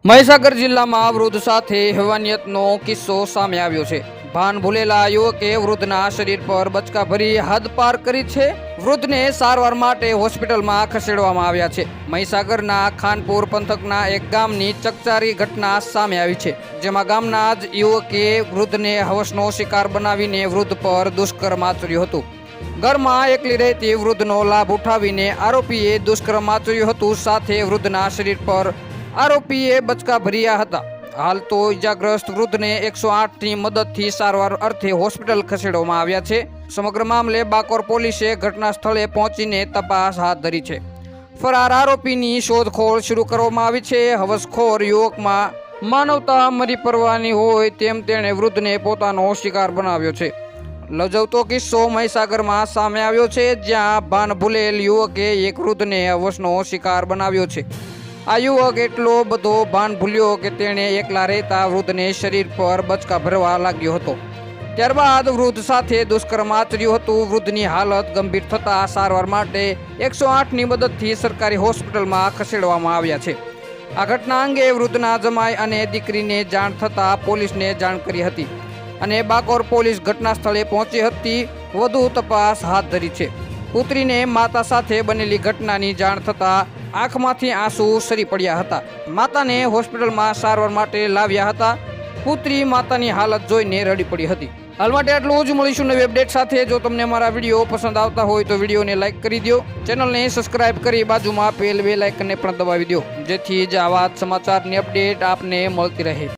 મહીસાગર જિલ્લામાં વૃદ્ધ સાથે હેવાનિયતનો કિસ્સો સામે આવ્યો છે। ભાન ભૂલેલા યુવકે વૃદ્ધના શરીર પર બચકા ભરી હદ પાર કરી છે। વૃદ્ધને સારવાર માટે હોસ્પિટલમાં ખસેડવામાં આવ્યા છે। મહીસાગરના ખાનપુર પંથકના એક ગામની ચકચારી ઘટના સામે આવી છે, જેમાં ગામના જ યુવકે વૃદ્ધને હવસનો શિકાર બનાવીને વૃદ્ધ પર દુષ્કર્મ આચર્યું હતું। ઘરમાં એકલી રહેતી વૃદ્ધનો લાભ ઉઠાવીને આરોપીએ દુષ્કર્મ આચર્યું હતું, સાથે વૃદ્ધના શરીર પર આરોપીએ બચકા ભર્યા હતા। હાલ તો ઇજાગ્રસ્ત વૃદ્ધને 108ની મદદથી સારવાર અર્થે હોસ્પિટલ ખસેડવામાં આવ્યા છે। સમગ્ર મામલે બાકોર પોલીસે ઘટના સ્થળે પહોંચીને તપાસ હાથ ધરી છે। ફરાર આરોપીની શોધખોળ શરૂ કરવામાં આવી છે। હવસખોર યુવકમાં માનવતા મરી પડવાની હોય તેમ તેણે વૃદ્ધને પોતાનો શિકાર બનાવ્યો છે। લજવતો કિસ્સો મહીસાગરમાં સામે આવ્યો છે, જ્યાં ભાન ભૂલેલ યુવકે એક વૃદ્ધને હવસનો શિકાર બનાવ્યો છે। આ યુવક એટલો બધો ભાન ભૂલ્યો કે તેણે એકલા રહેતા વૃદ્ધને શરીર પર બચકા ભરવા લાગ્યો હતો। ત્યારબાદ વૃદ્ધ સાથે દુષ્કર્મ આચર્યું હતું। વૃદ્ધની હાલત ગંભીર થતાં સારવાર માટે 108ની મદદથી સરકારી હોસ્પિટલમાં ખસેડવામાં આવ્યા છે। આ ઘટના અંગે વૃદ્ધના જમાઈ અને દીકરીને જાણ થતાં પોલીસને જાણ કરી હતી અને બાકોર પોલીસ ઘટના સ્થળે પહોંચી હતી, વધુ તપાસ હાથ ધરી છે। પુત્રીને માતા સાથે બનેલી ઘટનાની જાણ થતાં આંખમાંથી આંસુ સરી પડ્યા હતા। માતાને હોસ્પિટલમાં સારવાર માટે લાવ્યા હતા। પુત્રી માતાની હાલત જોઈને રડી પડી હતી। હાલ માટે આટલું જ। મળીશું નવી અપડેટ સાથે। જો તમને મારા વિડીયો પસંદ આવતા હોય તો વિડીયોને લાઇક કરી દો, ચેનલને સબસ્ક્રાઇબ કરી બાજુમાં આપેલ બેલ આઇકનને પણ દબાવી દો, જેથી જ આવા સમાચારની અપડેટ આપને મળતી રહે।